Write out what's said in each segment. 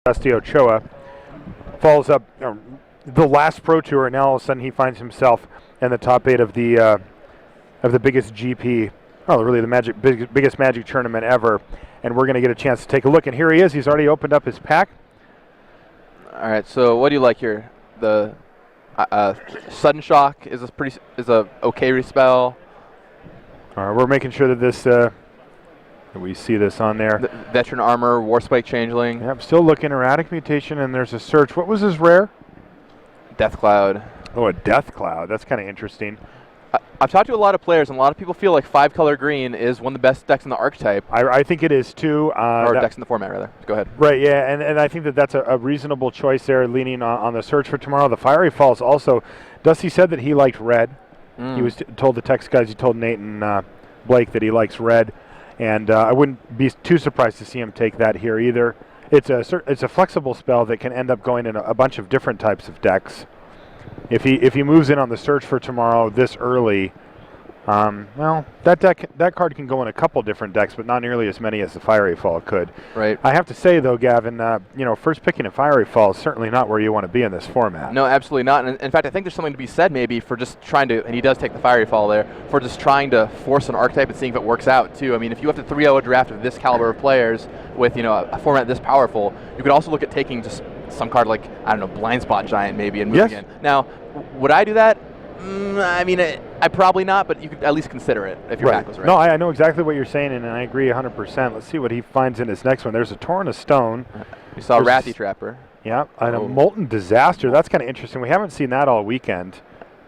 Dusty Ochoa follows up the last Pro Tour, and now all of a sudden he finds himself in the top 8 of the biggest GP, really the biggest Magic tournament ever. And we're going to get a chance to take a look. And here he is. He's already opened up his pack. All right. So what do you like here? The sudden shock is a okay respell. All right, we're making sure that this we see this on there. The veteran armor, Warspike Changeling. Yep, still looking. Erratic mutation, and there's a search. What was his rare? Death Cloud. Oh, a Death Cloud. That's kind of interesting. I've talked to a lot of players, and a lot of people feel like 5-color green is one of the best decks in the archetype. I think it is too. Or decks in the format, rather. Go ahead. Right, yeah, and I think that's a reasonable choice there, leaning on the search for tomorrow. The Fiery Falls also. Dusty said that he liked red. He was told the text guys, he told Nate and Blake that he likes red. And I wouldn't be too surprised to see him take that here either. It's a flexible spell that can end up going in a bunch of different types of decks. If he moves in on the search for tomorrow this early, well, that card can go in a couple different decks, but not nearly as many as the Fiery Fall could. Right. I have to say though, Gavin, first picking a Fiery Fall is certainly not where you want to be in this format. No, absolutely not. And in fact, I think there's something to be said maybe for just trying to, and he does take the Fiery Fall there, for just trying to force an archetype and seeing if it works out too. I mean, if you have to 3-0 a draft of this caliber of players with a format this powerful, you could also look at taking just some card like, I don't know, Blind Spot Giant maybe and moving in. Now, would I do that? I mean, I probably not, but you could at least consider it if your back was right. No, I know exactly what you're saying, and I agree 100%. Let's see what he finds in his next one. There's a Torn of Stone. You saw Wrathy Trapper. Yeah, and a Molten Disaster. That's kind of interesting. We haven't seen that all weekend.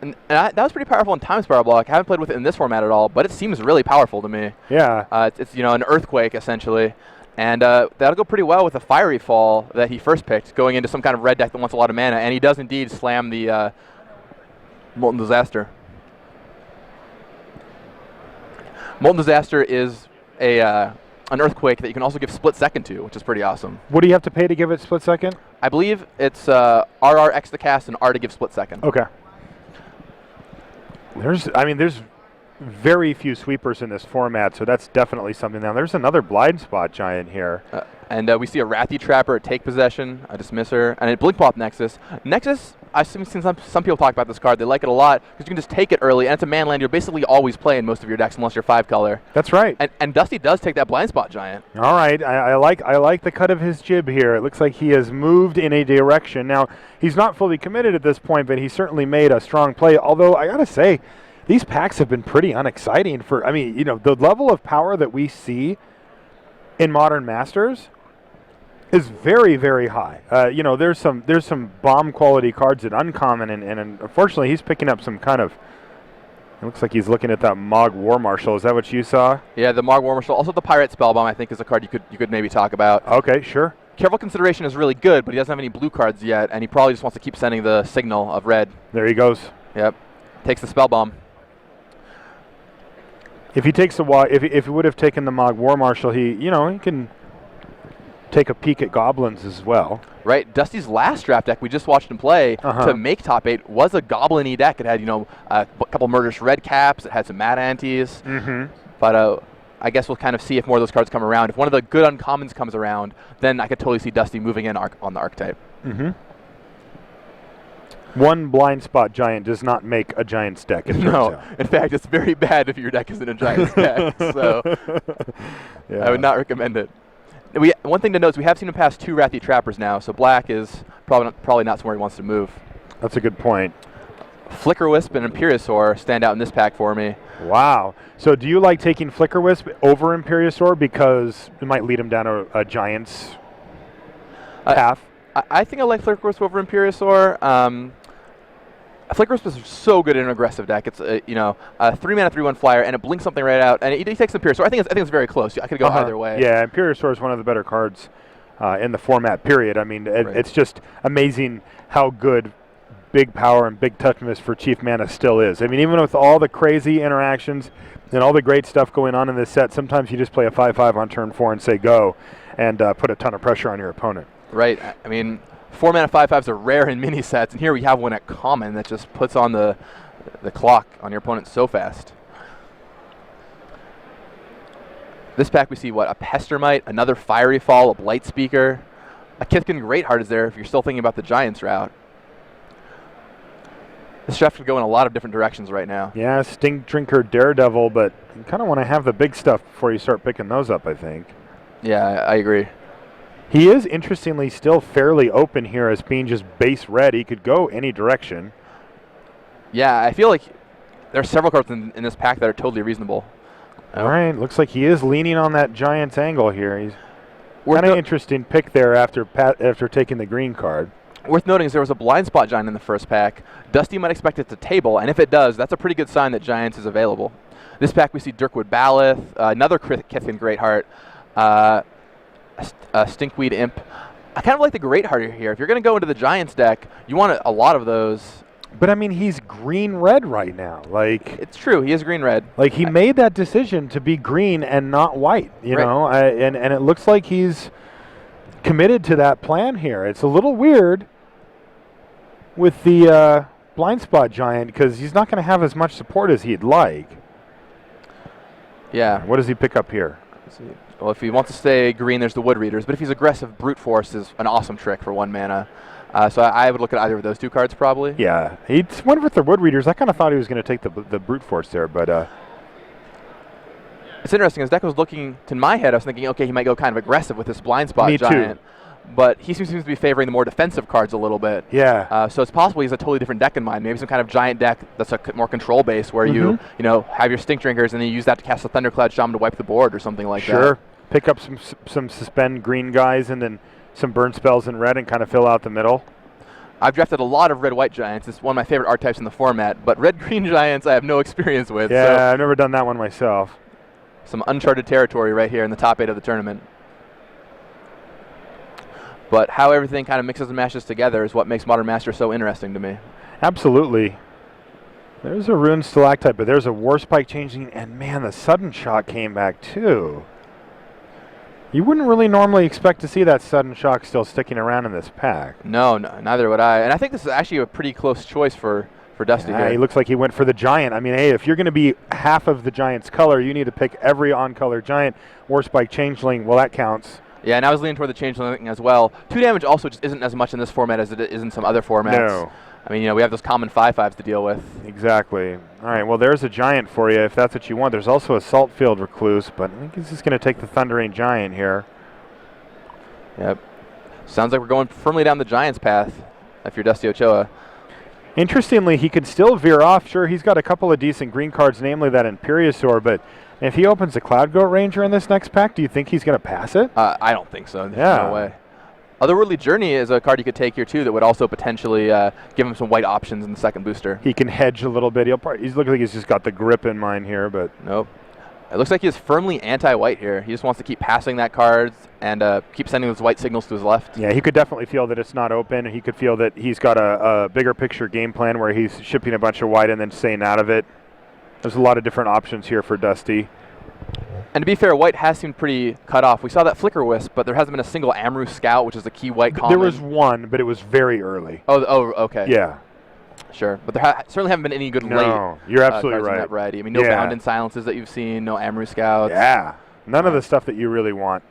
And that was pretty powerful in Time Spiral Block. I haven't played with it in this format at all, but it seems really powerful to me. Yeah. It's an Earthquake, essentially. And that'll go pretty well with a Fiery Fall that he first picked, going into some kind of red deck that wants a lot of mana. And he does indeed slam the Molten Disaster. Molten Disaster is an Earthquake that you can also give Split Second to, which is pretty awesome. What do you have to pay to give it Split Second? I believe it's RR X to cast and R to give Split Second. Okay. There's very few sweepers in this format, so that's definitely something. Now, there's another Blind Spot Giant here. And we see a Wrathy Trapper, Take Possession, a Dismisser, and a Blinkpop Nexus. Nexus, I've seen some people talk about this card. They like it a lot because you can just take it early, and it's a man land you'll basically always play in most of your decks unless you're 5-color. That's right. And Dusty does take that Blind Spot Giant. All right, I like the cut of his jib here. It looks like he has moved in a direction. Now, he's not fully committed at this point, but he certainly made a strong play, although I got to say, these packs have been pretty unexciting the level of power that we see in Modern Masters is very, very high. There's some bomb quality cards at uncommon, and unfortunately he's picking up some kind of, it looks like he's looking at that Mog War Marshal. Is that what you saw? Yeah, the Mog War Marshal. Also the Pirate Spellbomb, I think, is a card you could maybe talk about. Okay, sure. Careful Consideration is really good, but he doesn't have any blue cards yet, and he probably just wants to keep sending the signal of red. There he goes. Yep. Takes the Spellbomb. If he takes if he would have taken the Mog War Marshal, he can take a peek at goblins as well. Right. Dusty's last draft deck we just watched him play to make top 8 was a goblin-y deck. It had a couple murderous red caps. It had some mad antes. But I guess we'll kind of see if more of those cards come around. If one of the good uncommons comes around, then I could totally see Dusty moving in on the archetype. One Blind Spot Giant does not make a Giant's deck. No, in fact, it's very bad if your deck isn't a Giant's deck. So I would not recommend it. One thing to note is we have seen him pass 2 Wrathy Trappers now, so black is probably not somewhere he wants to move. That's a good point. Flicker Wisp and Imperiosaur stand out in this pack for me. Wow. So do you like taking Flicker Wisp over Imperiosaur because it might lead him down a Giant's path? I think I like Flicker Wisp over Imperiosaur. Flicker Wisp is so good in an aggressive deck. It's a 3-mana 3/1 flyer, and it blinks something right out, and he takes Imperiosaur. I think it's very close. I could go either way. Yeah, Imperiosaur is one of the better cards in the format. Period. I mean, it's just amazing how good big power and big toughness for Chief Mana still is. I mean, even with all the crazy interactions and all the great stuff going on in this set, sometimes you just play a 5/5 on turn 4 and say go, and put a ton of pressure on your opponent. Right. I mean, 4-mana 5/5s are rare in mini sets, and here we have one at common that just puts on the clock on your opponent so fast. This pack we see a Pestermite, another Fiery Fall, a Blight Speaker, A Kithkin Greatheart is there if you're still thinking about the Giants route. This draft could go in a lot of different directions right now. Yeah, Stink Drinker, Daredevil, but you kind of want to have the big stuff before you start picking those up, I think. Yeah, I agree. He is, interestingly, still fairly open here as being just base red. He could go any direction. Yeah, I feel like there are several cards in this pack that are totally reasonable. All right, looks like he is leaning on that Giants angle here. He's kind of interesting pick there after taking the green card. Worth noting is there was a blind spot Giant in the first pack. Dusty might expect it to table, and if it does, that's a pretty good sign that Giants is available. This pack we see Dirkwood Balleth, another Kithkin Greatheart, Stinkweed Imp. I kind of like the Greatheart here. If you're going to go into the Giants deck, you want a lot of those. But, I mean, he's green-red right now. Like, it's true. He is green-red. Like, he made that decision to be green and not white, you know, and it looks like he's committed to that plan here. It's a little weird with the blind spot Giant because he's not going to have as much support as he'd like. Yeah. What does he pick up here? Let's see. Well, if he wants to stay green, there's the Wood Readers. But if he's aggressive, Brute Force is an awesome trick for 1 mana. So I would look at either of those 2 cards probably. Yeah. He went with the Wood Readers. I kind of thought he was going to take the Brute Force there, but... It's interesting. As deck was looking to my head, I was thinking, okay, he might go kind of aggressive with this blind spot Me Giant. too. But he seems to be favoring the more defensive cards a little bit. Yeah. So it's possible he has a totally different deck in mind. Maybe some kind of Giant deck that's a more control base where you have your Stink Drinkers and then you use that to cast a Thundercloud Shaman to wipe the board or something like that. Sure. Pick up some suspend green guys and then some burn spells in red and kind of fill out the middle. I've drafted a lot of red-white Giants. It's one of my favorite archetypes in the format. But red-green Giants I have no experience with. Yeah, so I've never done that one myself. some uncharted territory right here in the top 8 of the tournament. But how everything kind of mixes and mashes together is what makes Modern Master so interesting to me. Absolutely. There's a Rune Stalactite, but there's a War Spike changing, and man, the Sudden Shock came back too. You wouldn't really normally expect to see that Sudden Shock still sticking around in this pack. No, neither would I. And I think this is actually a pretty close choice for Dusty here. He looks like he went for the Giant. I mean, hey, if you're going to be half of the Giant's color, you need to pick every on-color Giant. War Spike Changeling, well, that counts. Yeah, and I was leaning toward the Changeling as well. 2 damage also just isn't as much in this format as it is in some other formats. No. I mean, we have those common 5/5s to deal with. Exactly. All right, well, there's a Giant for you if that's what you want. There's also a Saltfield Recluse, but I think he's just going to take the Thundering Giant here. Yep. Sounds like we're going firmly down the Giants path if you're Dusty Ochoa. Interestingly, he could still veer off. Sure, he's got a couple of decent green cards, namely that Imperiosaur, but if he opens the Cloud Goat Ranger in this next pack, do you think he's going to pass it? I don't think so. There's no way. Otherworldly Journey is a card you could take here, too, that would also potentially give him some white options in the second booster. He can hedge a little bit. He's looking like he's just got the grip in mind here, but... Nope. It looks like he is firmly anti-white here. He just wants to keep passing that card and keep sending those white signals to his left. Yeah, he could definitely feel that it's not open. He could feel that he's got a bigger picture game plan where he's shipping a bunch of white and then staying out of it. There's a lot of different options here for Dusty. And to be fair, white has seemed pretty cut off. We saw that Flicker Wisp, but there hasn't been a single Amru Scout, which is the key white common. There was one, but it was very early. Oh, okay. Yeah. Sure, but there certainly haven't been any good late you're absolutely cards right. in that variety. I mean, no Bound in Silences that you've seen, no Amru Scouts. Yeah, none of the stuff that you really want.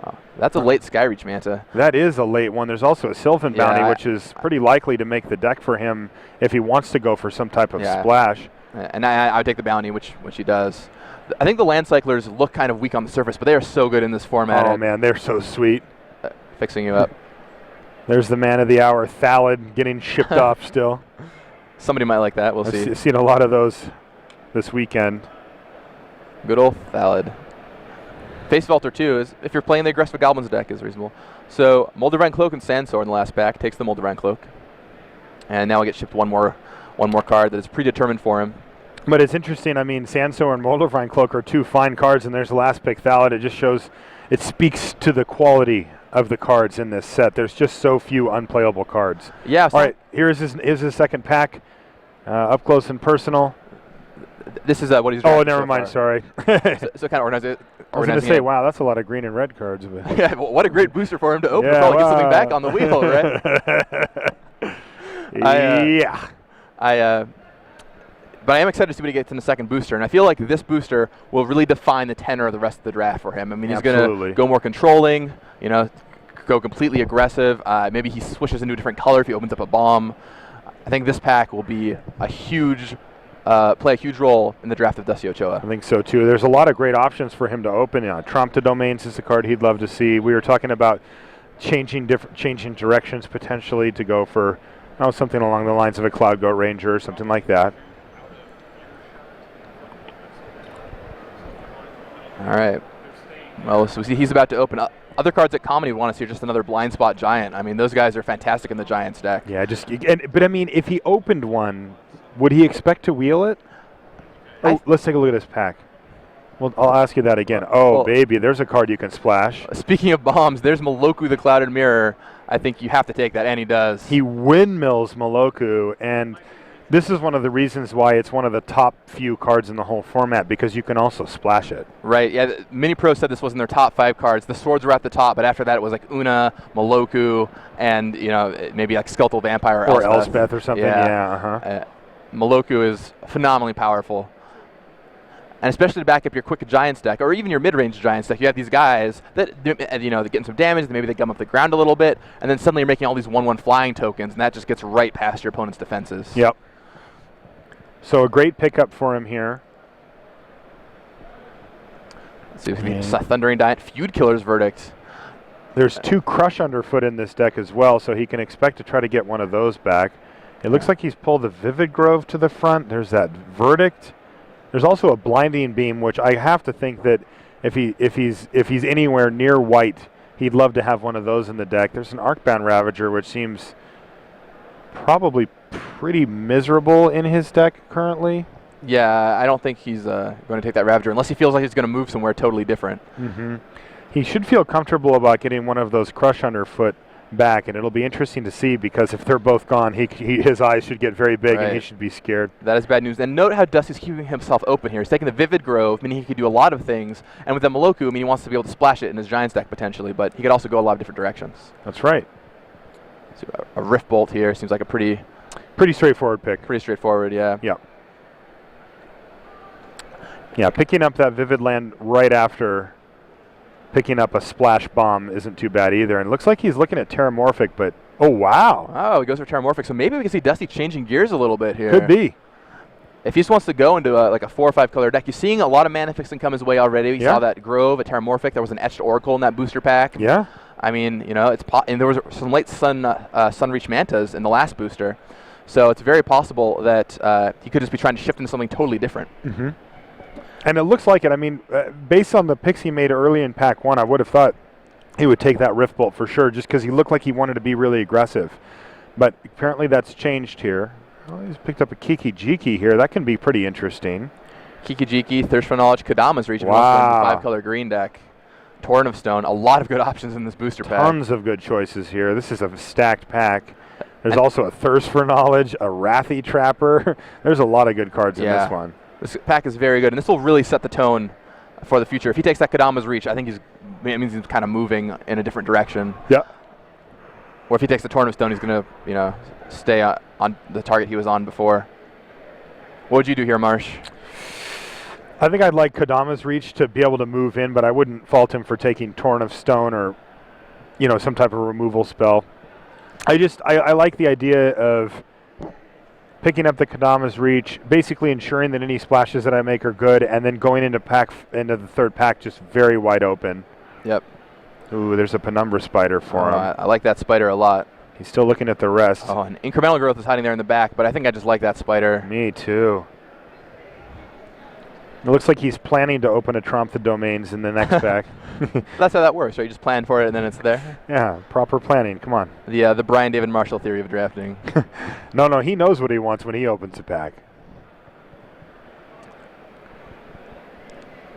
Oh, that's a late Skyreach Manta. That is a late one. There's also a Sylvan Bounty, which is pretty likely to make the deck for him if he wants to go for some type of splash. And I would take the Bounty, which he does. I think the Land Cyclers look kind of weak on the surface, but they are so good in this format. Oh, man, they're so sweet. Fixing you up. There's the Man of the Hour, Thalid, getting shipped off still. Somebody might like that. We'll see. I've seen a lot of those this weekend. Good old Thalid. Face Vaulter, too, is if you're playing the aggressive Goblins deck, is reasonable. So Moldavine Cloak and Sandsword in the last pack takes the Moldavine Cloak. And now we get shipped one more card that is predetermined for him. But it's interesting. I mean, Sandsor and Moldavine Cloak are 2 fine cards, and there's the last pick, Thalid. It just shows, it speaks to the quality of the cards in this set. There's just so few unplayable cards. Yeah. All right, here's his second pack, up close and personal. This is what he's. Oh, never mind. Sorry. so kind of organize it. I was going to say, wow, that's a lot of green and red cards. But yeah, well, what a great booster for him to open. Probably get something back on the wheel, right? But I am excited to see what he gets in the second booster, and I feel like this booster will really define the tenor of the rest of the draft for him. I mean, he's going to go more controlling, go completely aggressive. Maybe he switches into a different color if he opens up a bomb. I think this pack will be a huge, play a huge role in the draft of Dusty Ochoa. I think so too. There's a lot of great options for him to open. Trump to Domains is a card he'd love to see. We were talking about changing directions potentially to go for something along the lines of a Cloud Goat Ranger or something like that. All right. Well, so he's about to open up. Other cards at common you'd want to see are just another blind spot giant. I mean, those guys are fantastic in the Giants deck. Yeah, but I mean, if he opened one, would he expect to wheel it? Oh, let's take a look at his pack. Well, I'll ask you that again. Oh, well, baby, there's a card you can splash. Speaking of bombs, there's Moloku the Clouded Mirror. I think you have to take that, and he does. He windmills Moloku, and this is one of the reasons why it's one of the top few cards in the whole format, because you can also splash it. Right, yeah. Mini Pro said this was in their top 5 cards. The swords were at the top, but after that it was like Una, Moloku, and maybe like Skeletal Vampire or Elspeth or something. Yeah. Moloku is phenomenally powerful. And especially to back up your quick Giants deck, or even your mid-range Giants deck, you have these guys that, they're getting some damage, maybe they gum up the ground a little bit, and then suddenly you're making all these 1/1 flying tokens, and that just gets right past your opponent's defenses. Yep. So a great pickup for him here. Let's see if we can Thundering Giant, Feud Killer's Verdict. There's 2 Crush Underfoot in this deck as well, so he can expect to try to get one of those back. It looks like he's pulled the Vivid Grove to the front. There's that Verdict. There's also a Blinding Beam, which I have to think that if he's anywhere near white, he'd love to have one of those in the deck. There's an Arcbound Ravager, which seems probably pretty miserable in his deck currently. Yeah, I don't think he's going to take that Ravager unless he feels like he's going to move somewhere totally different. Mm-hmm. He should feel comfortable about getting one of those Crush Underfoot back, and it'll be interesting to see, because if they're both gone, his eyes should get very big, and he should be scared. That is bad news. And note how Dusty's keeping himself open here. He's taking the Vivid Grove, meaning he could do a lot of things, and with the Moloku, I mean, he wants to be able to splash it in his Giants deck potentially, but he could also go a lot of different directions. That's right. So a Rift Bolt here seems like a pretty straightforward pick. Pretty straightforward, yeah. Yeah, picking up that Vivid Land right after picking up a Splash Bomb isn't too bad either. And it looks like he's looking at Terramorphic, but oh, wow. Oh, he goes for Terramorphic. So maybe we can see Dusty changing gears a little bit here. Could be. If he just wants to go into like a 4 or 5 color deck, you're seeing a lot of mana fixing come his way already. We saw that Grove, a Terramorphic. There was an Etched Oracle in that booster pack. Yeah. I mean, and there was some late Sunreach Mantas in the last booster. So it's very possible that he could just be trying to shift into something totally different. Mm-hmm. And it looks like it. I mean, based on the picks he made early in Pack 1, I would have thought he would take that Rift Bolt for sure, just because he looked like he wanted to be really aggressive. But apparently that's changed here. Well, he's picked up a Kiki Jiki here. That can be pretty interesting. Kiki Jiki, Thirst for Knowledge, Kadama's Reach, and 5-color green deck. Torrent of Stone, a lot of good options in this booster pack. Tons of good choices here. This is a stacked pack. There's also a Thirst for Knowledge, a Wrathy Trapper. There's a lot of good cards in this one. This pack is very good, and this will really set the tone for the future. If he takes that Kadama's Reach, I think it means he's kind of moving in a different direction. Yeah. Or if he takes the Torrent of Stone, he's going to, stay on the target he was on before. What would you do here, Marsh? I think I'd like Kadama's Reach to be able to move in, but I wouldn't fault him for taking Torrent of Stone or, some type of removal spell. I like the idea of picking up the Kadama's Reach, basically ensuring that any splashes that I make are good, and then going into the third pack just very wide open. Yep. Ooh, there's a Penumbra Spider for him. I like that Spider a lot. He's still looking at the rest. Oh, and Incremental Growth is hiding there in the back, but I think I just like that Spider. Me too. It looks like he's planning to open a Trump the Domains in the next pack. That's how that works, right? You just plan for it and then it's there. Yeah, proper planning. Come on. The Brian David Marshall theory of drafting. No, he knows what he wants when he opens a pack.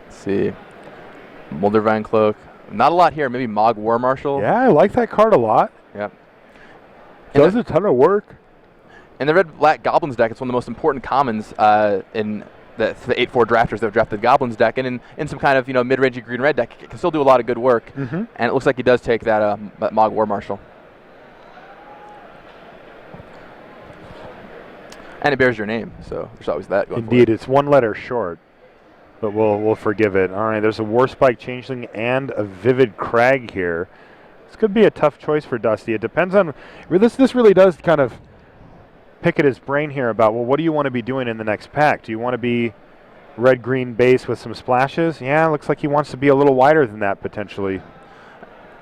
Let's see. Moldervine Cloak. Not a lot here. Maybe Mog War Marshal. Yeah, I like that card a lot. Yep. Does a ton of work. In the Red-Black Goblins deck, it's one of the most important commons in the 8-4 drafters that have drafted the Goblins deck, and in some kind of mid-range green-red deck, it can still do a lot of good work. Mm-hmm. And it looks like he does take that Mog War Marshal. And it bears your name, so there's always that going Indeed, for it. It's one letter short, but we'll forgive it. All right, there's a Warspike Changeling and a Vivid Crag here. This could be a tough choice for Dusty. It depends on this really does kind of pick at his brain here about, well, what do you want to be doing in the next pack? Do you want to be red-green base with some splashes? Yeah, looks like he wants to be a little wider than that potentially.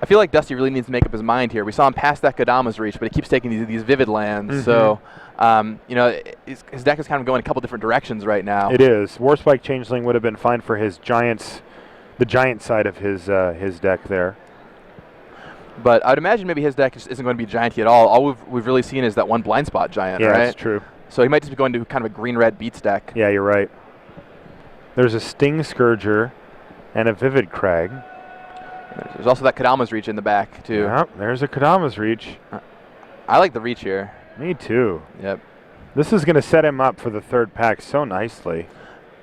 I feel like Dusty really needs to make up his mind here. We saw him pass that Kodama's reach, but he keeps taking these vivid lands. So, you know, his deck is kind of going a couple different directions right now. It is. Warspike Changeling would have been fine for his the giant side of his deck there. But I'd imagine maybe his deck isn't going to be gianty at all. All we've really seen is that one blind spot giant, yeah, right? Yeah, that's true. So he might just be going to kind of a green-red beats deck. Yeah, you're right. There's a Sting Scourger and a Vivid Crag. There's also that Kodama's reach in the back, too. Yeah, there's a Kodama's reach. I like the reach here. Me too. Yep. This is going to set him up for the third pack so nicely.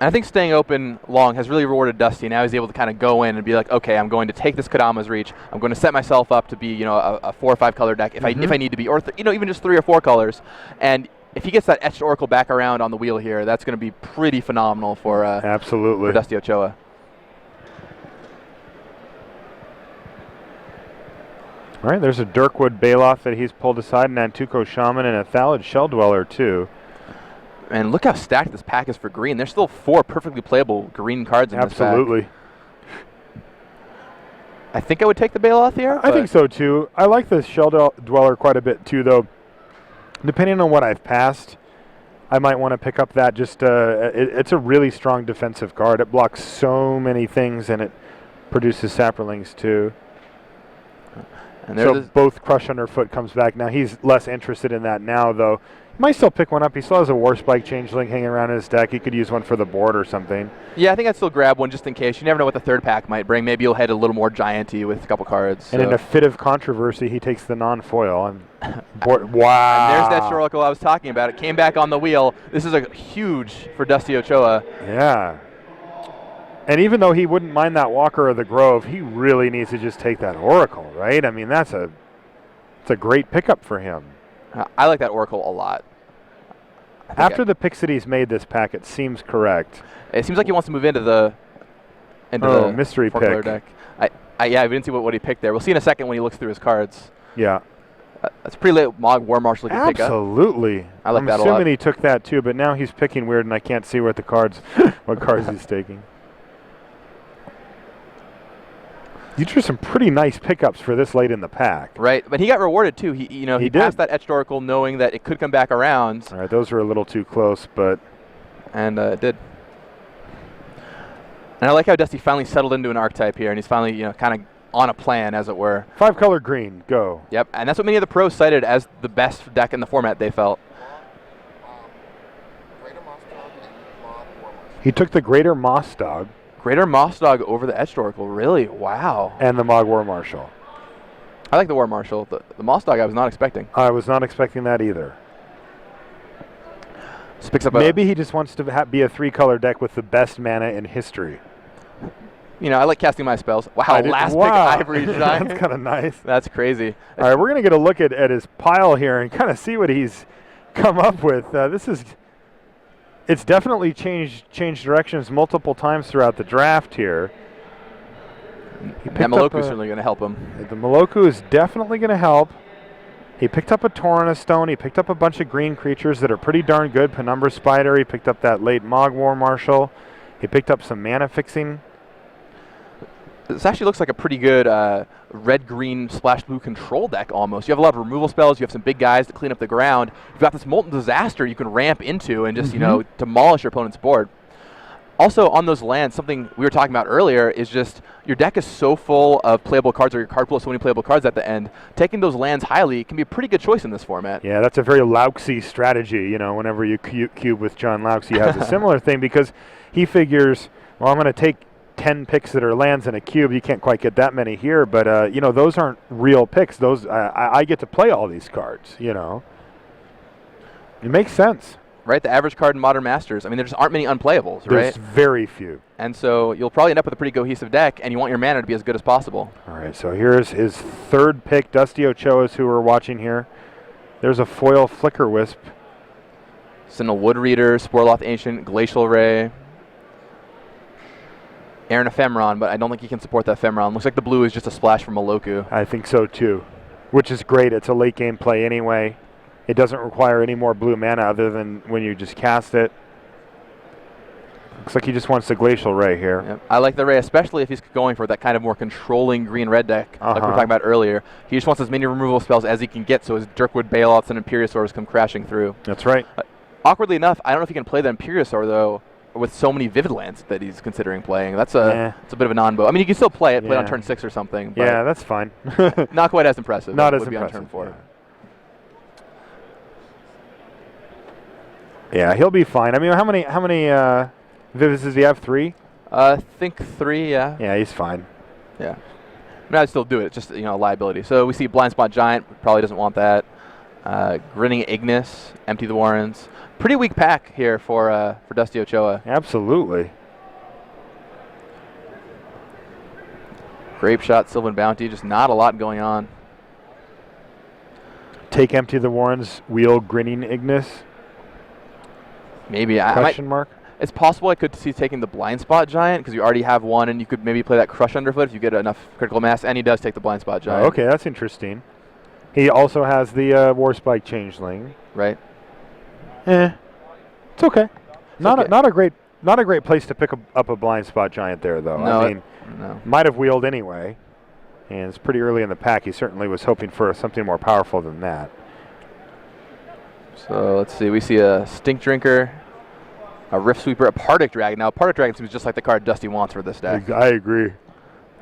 And I think staying open long has really rewarded Dusty. Now he's able to kind of go in and be like, okay, I'm going to take this Kodama's reach. I'm going to set myself up to be, you know, a 4 or 5 color deck if I need to be, or you know, even just 3 or 4 colors. And if he gets that Etched Oracle back around on the wheel here, that's going to be pretty phenomenal for absolutely for Dusty Ochoa. All right, there's a Dirkwood Baloth that he's pulled aside, an Antuco Shaman, and a Thallid Shell Dweller, too. And look how stacked this pack is for green. There's still 4 perfectly playable green cards in this pack. Absolutely. I think I would take the Baloth here. I think so, too. I like the Shell Dweller quite a bit, too, though. Depending on what I've passed, I might want to pick up that. Just it's a really strong defensive card. It blocks so many things, and it produces Saprolings, too. And so both Crush Underfoot comes back. Now he's less interested in that now, though. He might still pick one up. He still has a Warspike Changeling hanging around in his deck. He could use one for the board or something. Yeah, I think I'd still grab one just in case. You never know what the third pack might bring. Maybe you'll head a little more gianty with a couple cards. And in a fit of controversy, he takes the non-foil. Wow. And there's that Oracle I was talking about. It came back on the wheel. This is a huge for Dusty Ochoa. Yeah. And even though he wouldn't mind that Walker of the Grove, he really needs to just take that Oracle, right? I mean, it's a great pickup for him. I like that Oracle a lot. After the picks that he's made this pack, it seems correct. It seems like he wants to move into the mystery pick. Deck. Yeah, we didn't see what he picked there. We'll see in a second when he looks through his cards. Yeah. That's a pretty late Mog War Marshal he can pick up. Absolutely. I like that a lot. I'm assuming he took that too, but now he's picking weird, and I can't see what cards he's taking. These are some pretty nice pickups for this late in the pack. Right, but he got rewarded too. He passed that Etched Oracle knowing that it could come back around. All right, those were a little too close, but... And it did. And I like how Dusty finally settled into an archetype here, and he's finally, kind of on a plan, as it were. 5-color green, go. Yep, and that's what many of the pros cited as the best deck in the format, they felt. He took the Greater Moss Dog. Greater Moss Dog over the Etched Oracle, really? Wow. And the Mog War Marshal. I like the War Marshal. The Moss Dog I was not expecting. I was not expecting that either. Just picks up maybe he just wants to be a 3-color deck with the best mana in history. I like casting my spells. Wow, last pick Ivory Giant. That's kind of nice. That's crazy. All right, we're going to get a look at his pile here and kind of see what he's come up with. It's definitely changed directions multiple times throughout the draft here. That Moloku is certainly going to help him. The Moloku is definitely going to help. He picked up a Torrent of Stone. He picked up a bunch of green creatures that are pretty darn good. Penumbra Spider. He picked up that late Mog War Marshal. He picked up some mana fixing. This actually looks like a pretty good red-green splash blue control deck almost. You have a lot of removal spells. You have some big guys to clean up the ground. You've got this Molten Disaster you can ramp into and just, demolish your opponent's board. Also, on those lands, something we were talking about earlier is just your deck is so full of playable cards, or your card pool has so many playable cards at the end. Taking those lands highly can be a pretty good choice in this format. Yeah, that's a very Lauxy strategy. Whenever you cube with John Laux, he has a similar thing because he figures, well, I'm going to take 10 picks that are lands in a cube. You can't quite get that many here, but those aren't real picks. Those I get to play all these cards. It makes sense. Right, the average card in Modern Masters. I mean, there just aren't many unplayables, right? There's very few. And so you'll probably end up with a pretty cohesive deck, and you want your mana to be as good as possible. All right, so here's his third pick, Dusty Ochoa's, who we're watching here. There's a foil Flicker Wisp. Sentinel Wood Reader, Sporloth Ancient, Glacial Ray. Aaron Ephemeron, but I don't think he can support that Ephemeron. Looks like the blue is just a splash from Moloku. I think so too, which is great. It's a late game play anyway. It doesn't require any more blue mana other than when you just cast it. Looks like he just wants the Glacial Ray here. Yep. I like the Ray, especially if he's going for that kind of more controlling green-red deck like we were talking about earlier. He just wants as many removal spells as he can get so his Dirkwood Bailouts and Imperiosaurs come crashing through. That's right. Awkwardly enough, I don't know if he can play the Imperiosaur, though, with so many Vivid Lands that he's considering playing. That's a bit of a non-bow. I mean, you can still play it on turn 6 or something. But yeah, that's fine. not quite as impressive. Not as would impressive. Be on turn 4. Yeah, he'll be fine. I mean, how many Vivids does he have? 3? I think 3, yeah. Yeah, he's fine. Yeah. I mean, I'd still do it. It's just, a liability. So we see Blind Spot Giant. Probably doesn't want that. Grinning Ignis. Empty the Warrens. Pretty weak pack here for Dusty Ochoa. Absolutely. Grape Shot, Sylvan Bounty. Just not a lot going on. Take Empty the Warrens. Wheel Grinning Ignis. Maybe. Question mark? It's possible I could see taking the Blind Spot Giant because you already have one, and you could maybe play that Crush Underfoot if you get enough critical mass, and he does take the Blind Spot Giant. Okay, that's interesting. He also has the War Spike Changeling. Right. It's okay. Not okay. a great place to pick up a Blind Spot Giant there, though. No, I mean, might have wheeled anyway, and it's pretty early in the pack. He certainly was hoping for something more powerful than that. So let's see. We see a Stink Drinker, a Rift Sweeper, a Pardic Dragon. Now, Pardic Dragon seems just like the card Dusty wants for this deck. I agree.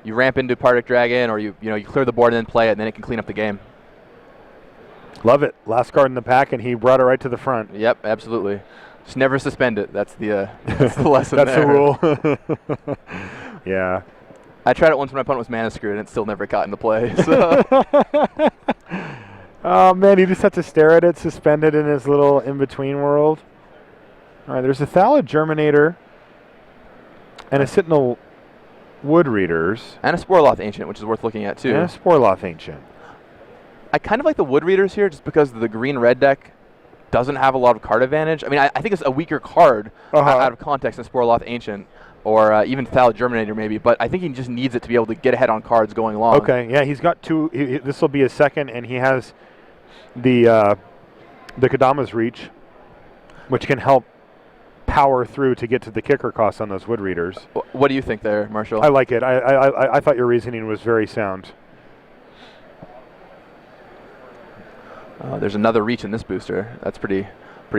You ramp into Pardic Dragon, or you clear the board and then play it, and then it can clean up the game. Love it. Last card in the pack, and he brought it right to the front. Yep, absolutely. Just never suspend it. That's the lesson That's there. the rule. Yeah. I tried it once when my opponent was mana screwed, and it still never got into play. So. Oh, man, you just have to stare at it suspended in his little in-between world. All right, there's a Thallid Germinator and a Sentinel Wood Readers. And a Sporloth Ancient, which is worth looking at, too. And a Sporloth Ancient. I kind of like the Wood Readers here just because the green-red deck doesn't have a lot of card advantage. I mean, I think it's a weaker card out of context than Sporloth Ancient or even Thallid Germinator maybe, but I think he just needs it to be able to get ahead on cards going along. Okay, yeah, he's got 2. This will be his second, and he has the Kadama's Reach, which can help power through to get to the kicker cost on those Wood Readers. What do you think there, Marshall? I like it. I thought your reasoning was very sound. There's another Reach in this booster. That's pretty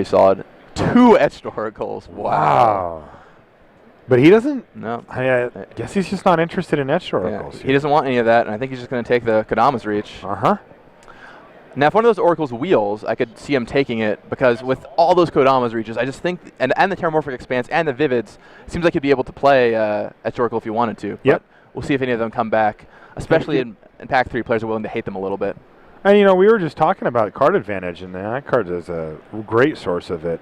solid. 2 Etched Oracles. Wow. But he doesn't. No. I guess he's just not interested in Etched Oracles. Yeah, he doesn't want any of that, and I think he's just going to take the Kadama's Reach. Now, if one of those Oracles wheels, I could see him taking it because with all those Kodama's Reaches, I just think, and the Terramorphic Expanse and the Vivids, it seems like he'd be able to play Etched Oracle if he wanted to. Yep. But we'll see if any of them come back, especially in Pack 3, players are willing to hate them a little bit. And, we were just talking about card advantage, and that card is a great source of it.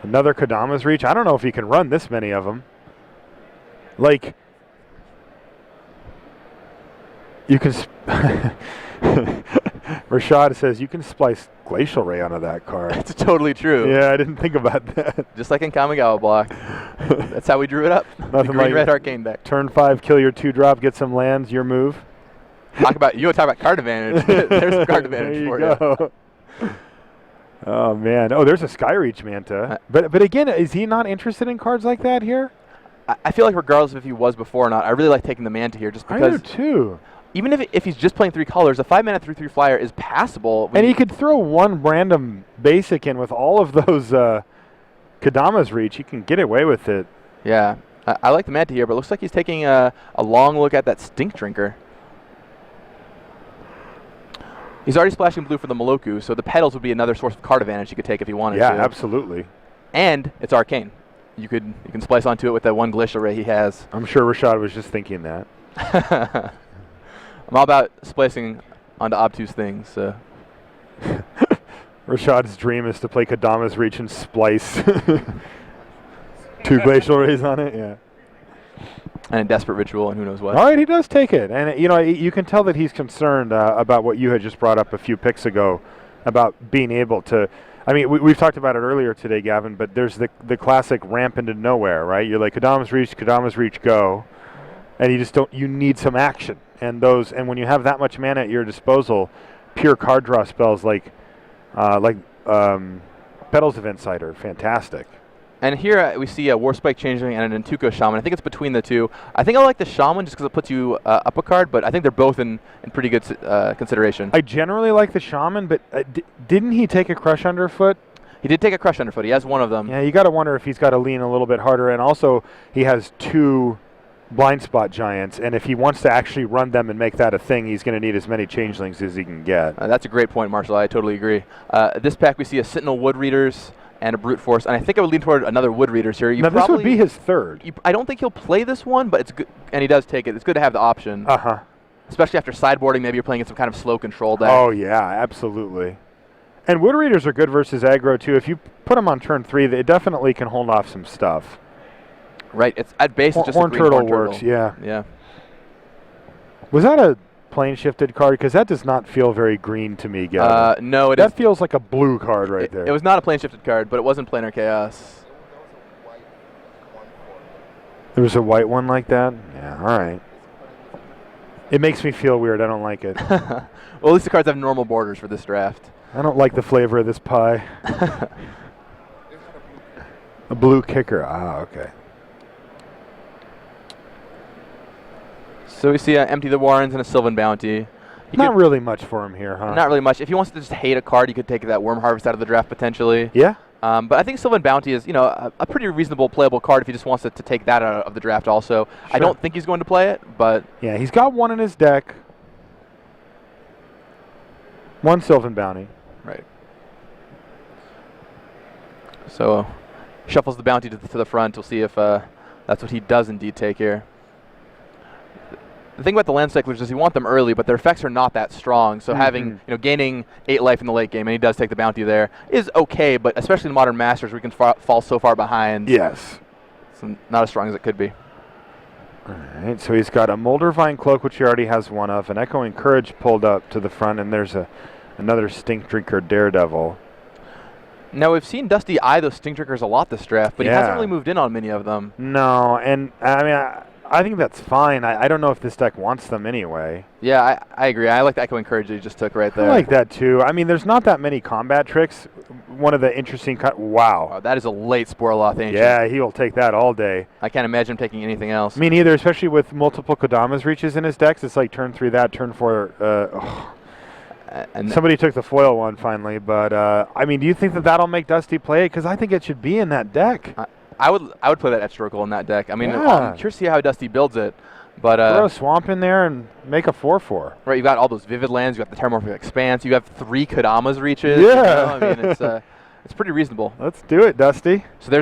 Another Kadama's Reach. I don't know if he can run this many of them. Like, you can... Rashad says you can splice Glacial Ray onto that card. It's totally true. Yeah, I didn't think about that. Just like in Kamigawa block. That's how we drew it up. Nothing green like red arcane deck. Turn 5, kill your 2-drop, get some lands, your move. You want to talk about card advantage. There's some card advantage for you. Oh, man. Oh, there's a Skyreach Manta. But again, is he not interested in cards like that here? I feel like regardless of if he was before or not, I really like taking the Manta here just because. I do, too. Even if he's just playing 3 colors, a 5-mana 3/3 flyer is passable. And he could throw one random basic in with all of those Kadama's Reach. He can get away with it. Yeah. I like the Manta here, but it looks like he's taking a long look at that Stink Drinker. He's already splashing blue for the Moloku, so the Petals would be another source of card advantage he could take if he wanted to. Yeah, absolutely. And it's arcane. You can splice onto it with that one Glacial Ray he has. I'm sure Rashad was just thinking that. I'm all about splicing onto obtuse things. So. Rashad's dream is to play Kadama's Reach and splice 2 Glacial Rays on it. Yeah. And a Desperate Ritual and who knows what. All right, he does take it. And, you can tell that he's concerned about what you had just brought up a few picks ago about being able to I mean, we've talked about it earlier today, Gavin, but there's the classic ramp into nowhere, right? You're like, Kodama's Reach, go. And you just don't, you need some action. And when you have that much mana at your disposal, pure card draw spells like Petals of Insight are fantastic. And here we see a Warspike Changeling and an Intuko Shaman. I think it's between the two. I think I like the Shaman just because it puts you up a card, but I think they're both in pretty good consideration. I generally like the Shaman, but didn't he take a Crush Underfoot? He did take a Crush Underfoot. He has one of them. Yeah, you got to wonder if he's got to lean a little bit harder. And also, he has 2 Blind Spot Giants, and if he wants to actually run them and make that a thing, he's going to need as many Changelings as he can get. That's a great point, Marshall. I totally agree. This pack, we see a Sentinel Wood Readers and a Brute Force, and I think I would lean toward another Wood Readers here. Now, this would be his third. I don't think he'll play this one, but it's good, and he does take it. It's good to have the option. Uh-huh. Especially after sideboarding, maybe you're playing in some kind of slow control deck. Oh, yeah, absolutely. And Wood Readers are good versus aggro, too. If you put them on turn 3, they definitely can hold off some stuff. Right. It's at base, it's just Horn a green Turtle Horn Turtle. works, yeah. Yeah. Was that a plane shifted card? Because that does not feel very green to me, Gavin. No, that feels like a blue card right there. It was not a plane shifted card, but it wasn't Planar Chaos. There was a white one like that? Yeah, all right. It makes me feel weird. I don't like it. Well, at least the cards have normal borders for this draft. I don't like the flavor of this pie. A blue kicker. Ah, okay. So we see Empty the Warrens and a Sylvan Bounty. Not really much for him here, huh? Not really much. If he wants to just hate a card, he could take that Worm Harvest out of the draft potentially. Yeah. But I think Sylvan Bounty is, a pretty reasonable playable card if he just wants to take that out of the draft also. Sure. I don't think he's going to play it, but... Yeah, he's got one in his deck. One Sylvan Bounty. Right. So, shuffles the Bounty to the front. We'll see if that's what he does indeed take here. The thing about the Land Cyclers is you want them early, but their effects are not that strong. So having, gaining 8 life in the late game, and he does take the Bounty there, is okay. But especially in Modern Masters, we can fall so far behind. Yes. It's not as strong as it could be. All right. So he's got a Moldervine Cloak, which he already has one of, an Echoing Courage pulled up to the front, and there's another Stink Drinker Daredevil. Now, we've seen Dusty eye those Stink Drinkers a lot this draft, but he hasn't really moved in on many of them. No, and I mean, I think that's fine. I don't know if this deck wants them anyway. Yeah, I agree. I like the Echoing Courage that he just took right there. I like that too. I mean, there's not that many combat tricks. One of the interesting wow. That is a late Sporloth Ancient. Yeah, he'll take that all day. I can't imagine him taking anything else. Me neither, especially with multiple Kodama's Reaches in his decks. It's like turn 3 that, turn 4... And somebody took the foil one finally, but I mean, do you think that'll make Dusty play it? Because I think it should be in that deck. I would play that Etch-Oracle in that deck. I mean, I'm curious to see how Dusty builds it. But throw a Swamp in there and make a 4/4. Right, you got all those Vivid Lands. You got the Terramorphic Expanse. You have 3 Kodama's Reaches. Yeah, I mean, it's pretty reasonable. Let's do it, Dusty. So there's